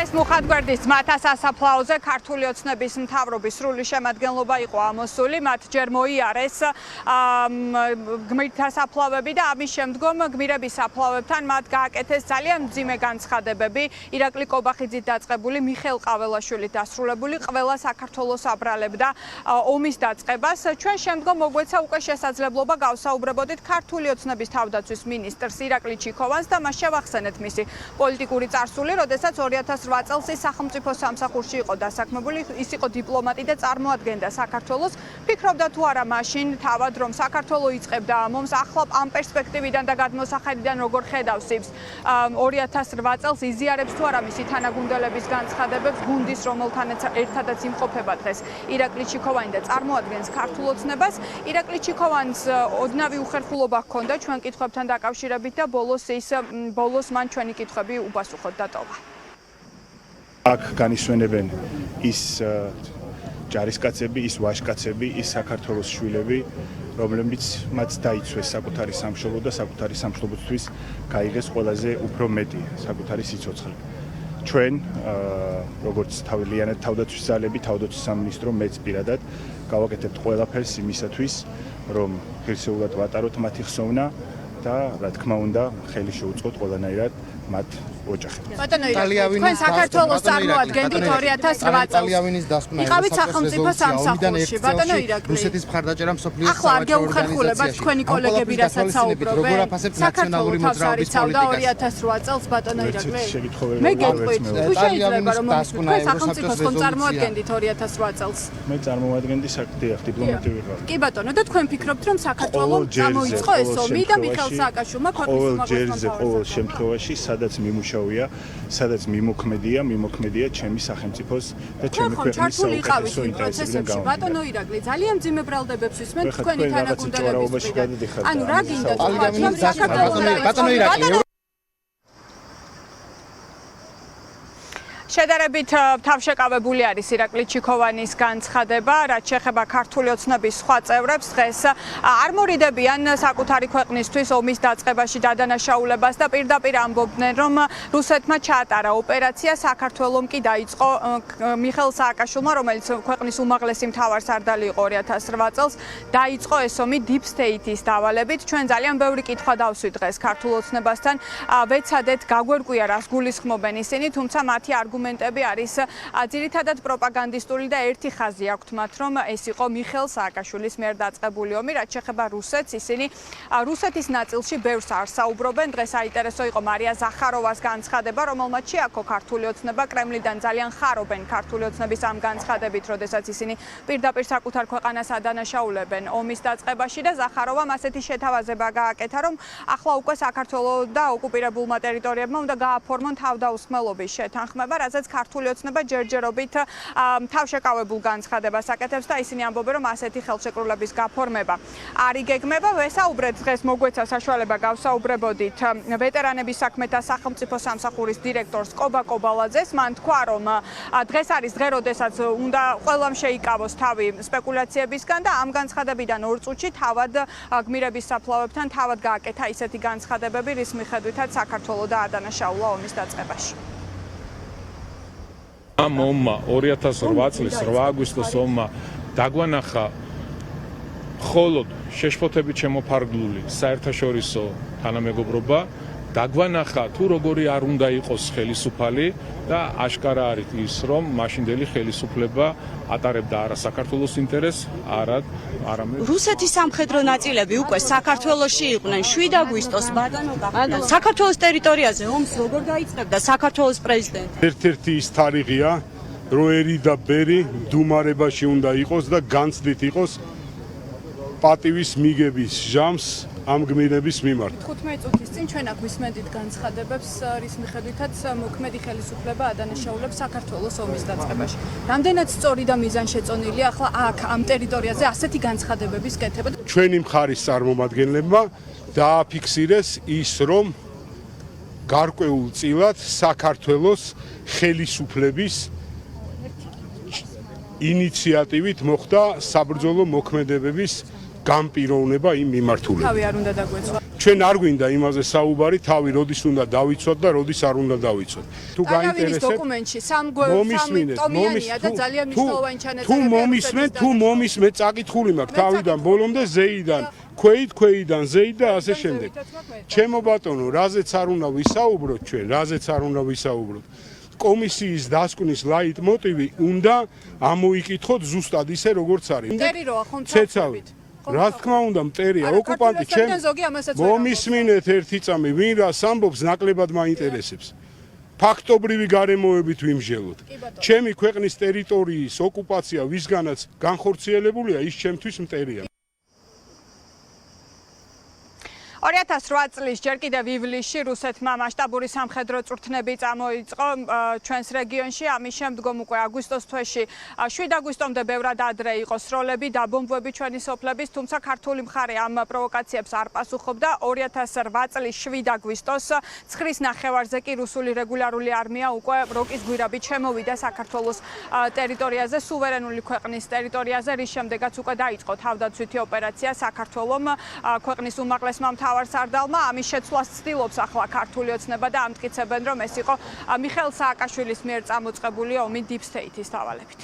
დღეს მუხათგვერდის ძმათა სასაფლაოზე ქართული ოცნების მთავრობის სრული შემადგენლობა იყო ამოსული, მათ ჯერ მოიარეს გმირთა საფლავები და ამის შემდგომ გმირების საფლავებთან მათ გააკეთეს ძალიან მძიმე განცხადებები. ირაკლი კობახიძით დაწყებული, მიხეილ ყაველაშვილით დასრულებული, ყველა საქართველოს აბრალებდა ომის დაწყებას. ჩვენ შემდგომ მოგვეცა უკვე შესაძლებლობა გავსაუბრებოდით ქართული ოცნების თავდაცვის მინისტრს ირაკლი ჩიქოვანს და მას შევახსენეთ მისი პოლიტიკური წარსული, როდესაც 2008 წელს ის სახელმწიფო სამსახურში იყო დასაქმებული, ის იყო დიპლომატი და წარმოადგენდა საქართველოს. ფიქრობდა თუ არა მაშინ თავად, რომ საქართველო იწყებდა ომს, ახლა ამ პერსპექტივიდან და გადმოსახედიდან როგორ ხედავს ის 2008 წელს იზიარებს თუ არა მისი თანაგუნდელების განცხადებებს, გუნდის რომელთანაც ერთადაც იმყოფება დღეს ირაკლი ჩიქოვანი და წარმოადგენს ქართულ ოცნებას. ირაკლი ჩიქოვანს ოდნავი უხერხულობა ჰქონდა ჩვენ კითხვებთან დაკავშირებით და ბოლოს მან ჩვენი კითხვები უპასუხოდ დატოვა. აქ განისვენებენ ის ჯარისკაცები, ის ვაჟკაცები, ის საქართველოს შვილები, რომლებიც მათ დაიცვეს საკუთარი სამშობლო და საკუთარი სამშობლოსთვის გაიღეს ყველაზე უფრო მეტი საკუთარი სიცოცხლე. ჩვენ როგორც თავიანთ თავდაცვის ძალები, თავდაცვის სამინისტრო, მეც პირადად გავაკეთებთ ყველაფერს იმისათვის, რომ ღირსეულად ვატაროთ მათი ხსოვნა და რა თქმა უნდა, ხელი შეუწყოთ ყველანაირად მათ ოჯახებს. ბატონო ირაკლი, თქვენ საქართველოს წარმოადგენდით 2008 წელს. იყავით სახელმწიფო სამსახურში, ბატონო ირაკლი. რუსეთის მხარდაჭერა მსოფლიოს ახლა არ გეუხერხულებათ თქვენი კოლეგები რასაც საუბრობენ. ნაციონალური მოძრაობის პოლიტიკას 2008 წელს, ბატონო ირაკლი. მე გეტყვით, თუ შეიძლება რომ თქვენ სახელმწიფოს ხომ წარმოადგენდით 2008 წელს. მე წარმოადგენდი დიპლომატი ვიყავ. კი ბატონო, და თქვენ ფიქრობთ რომ საქართველოს გამოიწყო ეს ომი და მიხეილ სააკაშვილმა ქვეყნის უმაღლეს ყოველ შემთხვევაში სადაც მიმუშავია, სადაც მიმოქმედია ჩემი სახელმწიფოს და ჩემი ქვეყნის საუკეთესო ინტერესებიდან გამომდინარე. ბატონო ირაკლი, ძალიან მძიმე ბრალდებებს ვისმენთ თქვენი თანაგუნდელების მხრიდან. ანუ რა გინდათ? ბატონო ირაკლი, შედარებით თავშეკავებული არის ირაკლი ჩიქოვანის განცხადება, რაც შეეხება ქართული ოცნების სხვა წევრებს. დღეს არ მორიდებიან საკუთარი ქვეყნისთვის ომის დაწყებაში დადანაშაულებას და პირდაპირ ამბობდნენ, რომ რუსეთმა ჩაატარა ოპერაცია, საქართველომ კი დაიწყო მიხეილ სააკაშვილმა, რომელიც ქვეყნის უმაღლესი მთავარსარდალი იყო 2008 წელს, დაიწყო ეს ომი deep state-ის დავალებით. ჩვენ ძალიან ბევრი კითხვა დავსვით დღეს ქართულ ოცნებასთან, ვეცადეთ გაგვერკვია რას გულისხმობენ ისინი, თუმცა მათი არგუმენტები არის ძირითადად პროპაგანდისტული და ერთი ხაზი აქვთ მათ, რომ ეს იყო მიხეილ სააკაშვილის მიერ დაწყებული ომი, რაც შეეხება რუსეთს, ისინი რუსეთის ნაწილში ბევრს არ საუბრობენ. დღეს საინტერესო იყო მარია ზახაროვას განცხადება, რომელმაც შეაქო ქართული ოცნება, კრემლიდან ძალიან ხარობენ ქართული ოცნების ამ განცხადებით, როდესაც ისინი პირდაპირ საკუთარ ქვეყანას ადანაშაულებენ ომის დაწყებაში და ზახაროვამ ასეთი შეთავაზება გააკეთა, რომ ახლა უკვე საქართველოს და ოკუპირებულმა ტერიტორიებმა უნდა გააფორმონ თავდაუსხმელობის შეთანხმება, რასაც ქართული ოცნება ჯერჯერობით თავშეკავებულ განცხადებას აკეთებს და ისინი ამბობენ, რომ ასეთი ხელშეკრულების გაფორმება არ იგეგმება. ვესაუბრეთ დღეს მოგვეცა საშუალება გავსაუბრებოდით ვეტერანების საქმეთა სახელმწიფო სამსახურის დირექტორს კობა კობალაძეს. მან თქვა, რომ დღეს არის დღე, როდესაც უნდა ყველამ შეიკავოს თავი სპეკულაციებისგან და ამ განცხადებიდან 2 წუთში თავად გმირების საფლავებთან თავად გააკეთა ისეთი განცხადებები, რის მიხედვითაც საქართველო დაადანაშაულა ომის დაწყებაში. ამ ომმა 2008 წლის 8 აგვისტოს ომმა დაგვანახა მხოლოდ შეშფოთებით შემოფარგლული საერთაშორისო თანამეგობრობა, დაგვანახა თუ როგორი არ უნდა იყოს ხელისუფალი და აშკარა არის ის, რომ მაშინდელი ხელისუფლება ატარებდა არა საქართველოს ინტერესს, არამედ რუსეთის სამხედრო ნაწილები უკვე საქართველოში იყვნენ 7 აგვისტოს ბატონო. საქართველოს ტერიტორიაზე ომს როგორ დაიწყებდა საქართველოს პრეზიდენტი? ერთ-ერთი ის თარიღია, რომ ერი და ბერი მდუმარებაში უნდა იყოს და განცდით იყოს პატივის მიგების ჟამს ამ გმირების მიმართ. 15 წუთის წინ ჩვენ აქ ვისმენდით განცხადებებს, რის მიხედვითაც მოქმედი ხელისუფლება ადანაშაულებს საქართველოს ომის დაწყებაში. რამდენად სწორი და მიზანშეწონილია ახლა აქ ამ ტერიტორიაზე ასეთი განცხადებების კეთება? ჩვენი მხარის წარმომადგენლებმა დააფიქსირეს ის, რომ გარკვეულ წილად საქართველოს ხელისუფლების ინიციატივით მოხდა საბრძოლო მოქმედებების განპიროვნება იმ მიმართულებით. თავი არ უნდა დაგვეცვა. ჩვენ არ გვინდა იმაზე საუბარი, თავი როდის უნდა დავიცვათ და როდის არ უნდა დავიცვათ. თუ კანავინის გაინტერესებთ, დოკუმენტში სამტომიანია და ძალიან მნიშვნელოვანი ჩანაწერები. თუ მომისმენთ, წაკითხული მაქვს თავიდან ბოლომდე ზეიდან, ქვეიდან ზეიდ და ასე შემდეგ. ჩემო ბატონო, რაზეც არ უნდა ვისაუბროთ ჩვენ, რაზეც არ უნდა ვისაუბროთ. კომისიის დასკვნის ლაიტმოტივი უნდა ამოიკითხოთ ზუსტად ისე როგორც არის. მტერი როა ხომ ცეცავით. რა თქმა უნდა მტერია, ოკუპანტი მომისმინეთ ერთი წამი, ვინ რას ამბობს, ნაკლებად მაინტერესებს. ფაქტობრივი გარემოებით ვიმსჯელოთ. ჩემი ქვეყნის ტერიტორიის ოკუპაცია ვისგანაც განხორციელებულია, ის ჩემთვის მტერია. 2008 წლის ჯერ კიდევ ივლისში რუსეთმა მასშტაბური სამხედრო წვრთნები წამოიწყო ჩვენს რეგიონში. ამის შემდგომ უკვე აგვისტოს თვეში 7 აგვისტომდე ბევრად ადრე იყო სროლები, დაბომბვები ჩვენი სოფლების, თუმცა ქართული მხარე ამ პროვოკაციებს არ პასუხობდა. 2008 წლის 7 აგვისტოს 9-ის ნახევარზე კი რუსული რეგულარული არმია უკვე როკის გვირაბით შემოვიდა საქართველოს ტერიტორიაზე, სუვერენული ქვეყნის ტერიტორიაზე, რის შემდეგაც უკვე დაიწყო თავდაცვითი ოპერაცია საქართველოს ქვეყნის უმაღლესმა მთავარსარდალმა. ამის შეცვლას ცდილობს ახლა ქართული ოცნება და ამტკიცებენ, რომ ეს იყო მიხეილ სააკაშვილის მიერ წამოწყებული ომი Deep State-ის დავალებით.